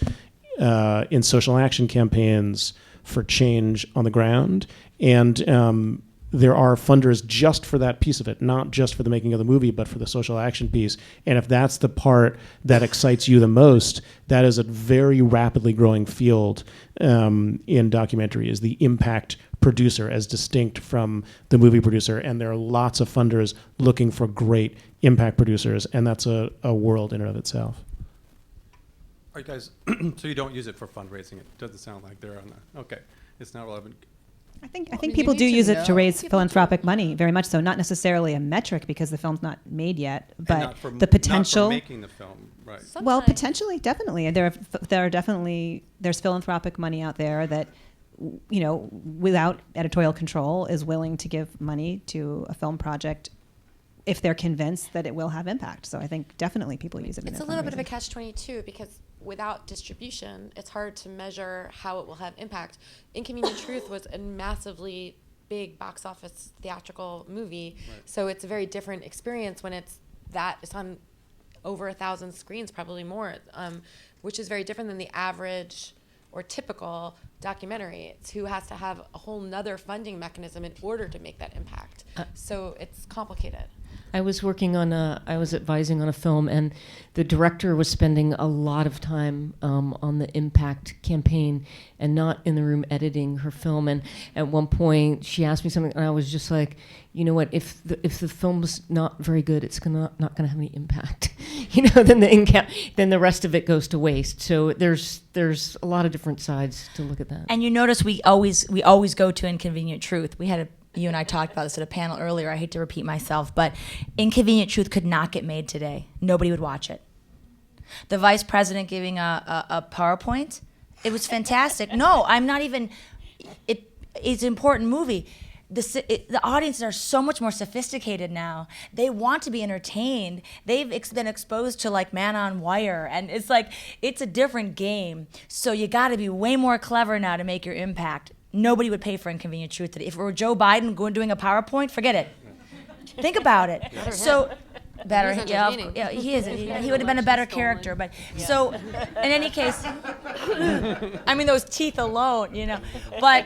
in social action campaigns for change on the ground. And there are funders just for that piece of it, not just for the making of the movie, but for the social action piece. And if that's the part that excites you the most, that is a very rapidly growing field in documentary, is the impact producer as distinct from the movie producer. And there are lots of funders looking for great impact producers, and that's a world in and of itself. Are you guys, so you don't use it for fundraising? It doesn't sound like they're on that. Okay, it's not relevant. I think people do use it to raise philanthropic money, very much so. Not necessarily a metric because the film's not made yet, but the potential. Not for making the film, right? Well, potentially, definitely. There are definitely, there's philanthropic money out there that, you know, without editorial control, is willing to give money to a film project if they're convinced that it will have impact. So I think definitely people use it. It's a little bit of a catch-22 because without distribution, it's hard to measure how it will have impact. Inconvenient Truth was a massively big box office theatrical movie, so it's a very different experience when it's on over 1,000 screens, probably more, which is very different than the average or typical documentary. It's who has to have a whole nother funding mechanism in order to make that impact. So it's complicated. I was I was advising on a film, and the director was spending a lot of time on the impact campaign and not in the room editing her film. And at one point, she asked me something, and I was just like, you know what? If the film's not very good, it's not going to have any impact. You know, then the rest of it goes to waste. So there's a lot of different sides to look at that. And you notice we always go to Inconvenient Truth. You and I talked about this at a panel earlier. I hate to repeat myself, but Inconvenient Truth could not get made today. Nobody would watch it. The vice president giving a PowerPoint, it was fantastic. No, I'm not even. It's an important movie. The audiences are so much more sophisticated now. They want to be entertained. They've been exposed to like Man on Wire, and it's a different game. So you got to be way more clever now to make your impact. Nobody would pay for Inconvenient Truth today. If it were Joe Biden doing a PowerPoint, forget it. Think about it. Better, yeah, he is. He would have been a better character. But so, in any case, I mean those teeth alone, you know. But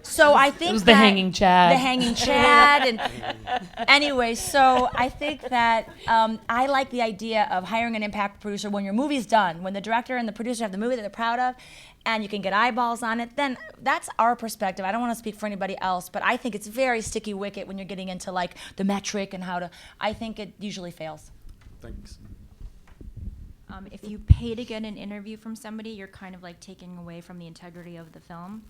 so I think it was the hanging Chad. The hanging Chad, and anyway, so I think that I like the idea of hiring an impact producer when your movie's done, when the director and the producer have the movie that they're proud of, and you can get eyeballs on it. Then that's our perspective. I don't want to speak for anybody else, but I think it's very sticky wicket when you're getting into like the metric and how to. I think it usually fails. Thanks. If you pay to get an interview from somebody, you're kind of like taking away from the integrity of the film.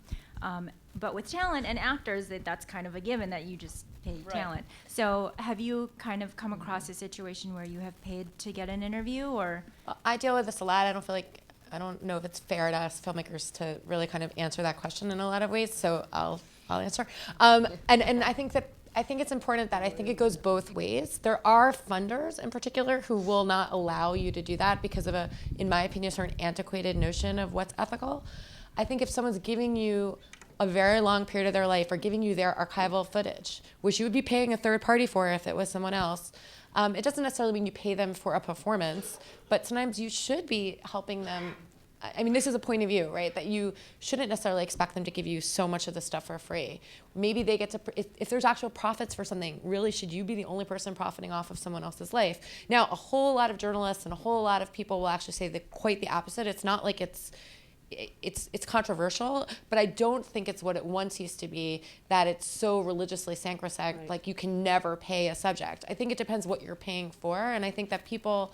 But with talent and actors, that's kind of a given that you just pay talent. So have you kind of come across a situation where you have paid to get an interview, or? I deal with this a lot. I don't know if it's fair to us filmmakers to really kind of answer that question in a lot of ways. So I'll answer. And I think it's important that I think it goes both ways. There are funders in particular who will not allow you to do that because of in my opinion, sort of antiquated notion of what's ethical. I think if someone's giving you a very long period of their life or giving you their archival footage, which you would be paying a third party for if it was someone else, it doesn't necessarily mean you pay them for a performance, but sometimes you should be helping them I mean, this is a point of view, right? That you shouldn't necessarily expect them to give you so much of the stuff for free. Maybe they get to, if there's actual profits for something, really should you be the only person profiting off of someone else's life? Now, a whole lot of journalists and a whole lot of people will actually say quite the opposite. It's not like it's controversial, but I don't think it's what it once used to be, that it's so religiously sacrosanct, like you can never pay a subject. I think it depends what you're paying for, and I think that people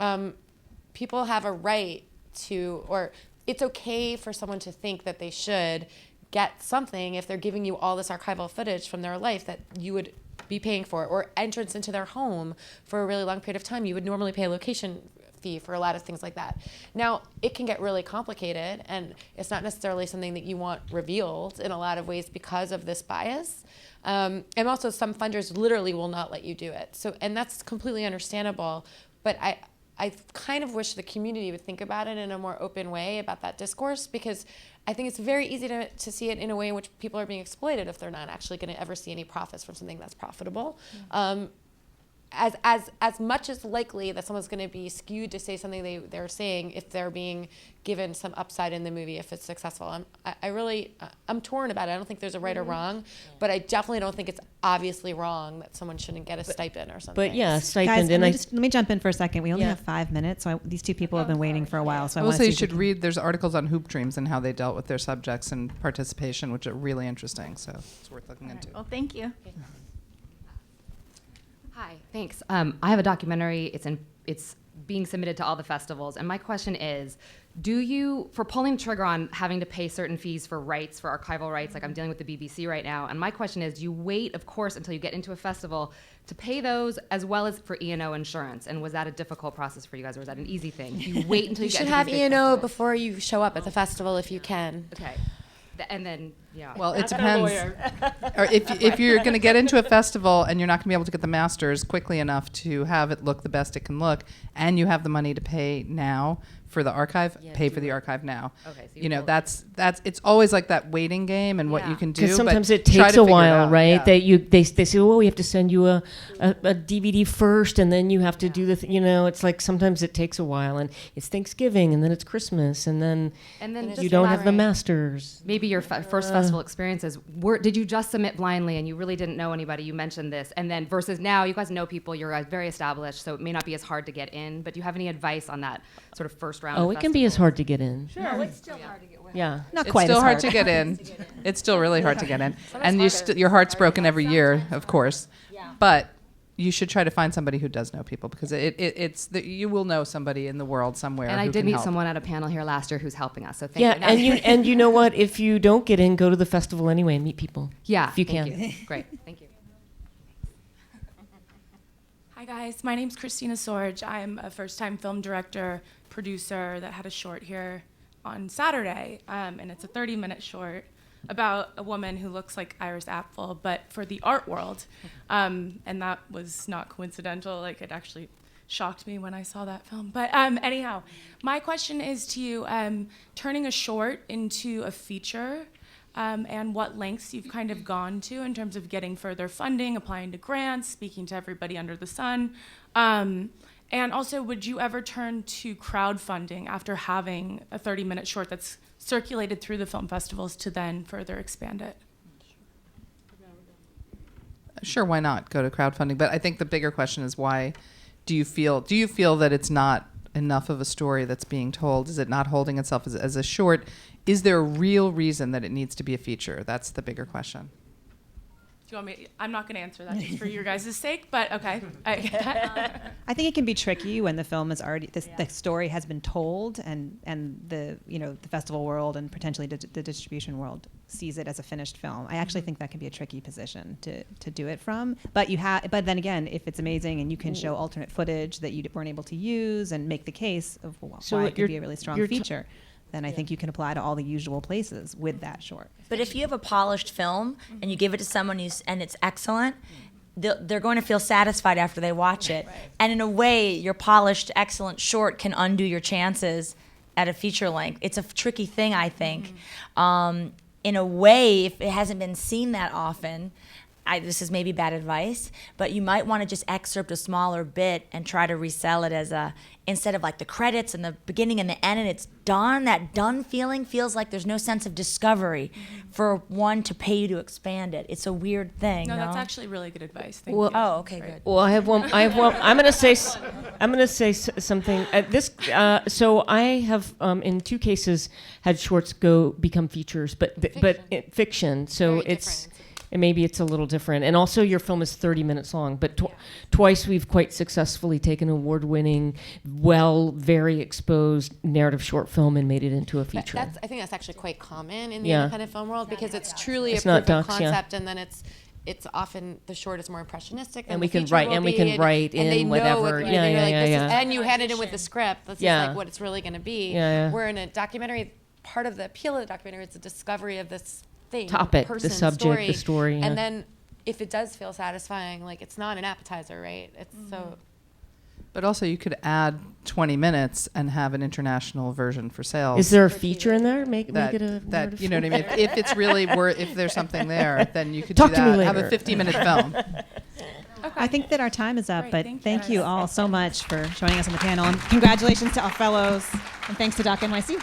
have a right to, or it's okay for someone to think that they should get something if they're giving you all this archival footage from their life that you would be paying for, or entrance into their home for a really long period of time. You would normally pay a location fee for a lot of things like that. Now, it can get really complicated, and it's not necessarily something that you want revealed in a lot of ways because of this bias. And also, some funders literally will not let you do it. So, and that's completely understandable. But I kind of wish the community would think about it in a more open way about that discourse, because I think it's very easy to see it in a way in which people are being exploited if they're not actually going to ever see any profits from something that's profitable. Yeah. As much as likely that someone's going to be skewed to say something they're saying if they're being given some upside in the movie if it's successful. I'm torn about it. I don't think there's a right or wrong, but I definitely don't think it's obviously wrong that someone shouldn't get a stipend or something. But yeah, stipend. Guys, let me jump in for a second. We only have 5 minutes, so these two people have been waiting for a while. So I will want say to you should read. There's articles on Hoop Dreams and how they dealt with their subjects and participation, which are really interesting. So it's worth looking into. Well, thank you. Hi, thanks. I have a documentary. It's being submitted to all the festivals, and my question is, do you, for pulling the trigger on having to pay certain fees for rights, for archival rights, like I'm dealing with the BBC right now, and my question is, do you wait, of course, until you get into a festival to pay those as well as for E&O insurance? And was that a difficult process for you guys, or was that an easy thing? Do you wait until you get into have these big E&O festivals? before you show up at the festival if you can. Okay. And then, yeah. Well, it depends. Or if you're going to get into a festival and you're not going to be able to get the masters quickly enough to have it look the best it can look, and you have the money to pay now for the archive, pay for the archive now. Okay, so you know, that's it's always like that waiting game and what you can do. Because sometimes but it try takes to a figure it while, out. right? Yeah. That they say, well, we have to send you a DVD first, and then you have to do the, it's like sometimes it takes a while, and it's Thanksgiving, and then it's Christmas, and then you don't have the masters. Maybe your first festival experiences, did you just submit blindly and you really didn't know anybody? You mentioned this, and then versus now, you guys know people, you're very established, so it may not be as hard to get in, but do you have any advice on that sort of first round? Oh, it can be as hard to get in. Sure. No, it's still hard to get in. Yeah. Not It's quite still as hard to get in. It's still really hard to get in. And your heart's broken every year, of course. Yeah. But you should try to find somebody who does know people, because you will know somebody in the world somewhere. And I who did can meet help. someone at a panel here last year who's helping us. So thank you. Yeah, and you know what? If you don't get in, go to the festival anyway and meet people. Yeah, if you thank can. you. Great, thank you. Hi guys, my name's Christina Sorge. I'm a first-time film director, producer that had a short here on Saturday, and it's a 30-minute short about a woman who looks like Iris Apfel, but for the art world, and that was not coincidental. Like, it actually shocked me when I saw that film. But anyhow, my question is to you, turning a short into a feature, and what lengths you've kind of gone to in terms of getting further funding, applying to grants, speaking to everybody under the sun. And also, would you ever turn to crowdfunding after having a 30-minute short that's circulated through the film festivals to then further expand it? Sure, why not go to crowdfunding? But I think the bigger question is, why do you feel that it's not enough of a story that's being told? Is it not holding itself as a short? Is there a real reason that it needs to be a feature? That's the bigger question. Do you want me? I'm not going to answer that just for your guys' sake, but okay. I think it can be tricky when the film is already the story has been told, and the the festival world and potentially the distribution world sees it as a finished film. I actually think that can be a tricky position to do it from. But but then again, if it's amazing and you can show alternate footage that you weren't able to use and make the case of why it could be a really strong feature, then I think you can apply to all the usual places with that short. But if you have a polished film and you give it to someone and it's excellent, they're going to feel satisfied after they watch it. Right. And in a way, your polished, excellent short can undo your chances at a feature length. It's a tricky thing, I think. In a way, if it hasn't been seen that often, this is maybe bad advice, but you might want to just excerpt a smaller bit and try to resell it as instead of like the credits and the beginning and the end and it's done, that done feeling feels like there's no sense of discovery for one to pay you to expand it. It's a weird thing. No, no? that's actually really good advice. Thank Well, you. Oh, okay, good. Well, I have one. I'm going to say something. So I have in 2 cases had shorts become features, but fiction. So maybe it's a little different. And also, your film is 30 minutes long. But twice we've quite successfully taken award-winning, very exposed narrative short film and made it into a feature. I think that's actually quite common in the independent film world because it's truly It's a not proof of docs, yeah. concept, and then it's often the short is more impressionistic, And the we can feature write- will and we be, can write and they in know whatever. What, Yeah, they're yeah, like, yeah, this yeah. is, and you had it in with the script. This is like what it's really going to be. Yeah, yeah. Where in a documentary, part of the appeal of the documentary is the discovery of this thing, Topic, the person, subject, the story, yeah. and then if it does feel satisfying, like it's not an appetizer, right? It's so. But also, you could add 20 minutes and have an international version for sales. Is there a feature in there? Make it a that narrative you know what I film? mean? If it's really if there's something there, then you could Talk do to me that. Have a later. 50-minute film. I think that our time is up, Great, but thank you you all so much for joining us on the panel. And congratulations to our fellows, and thanks to Doc NYC.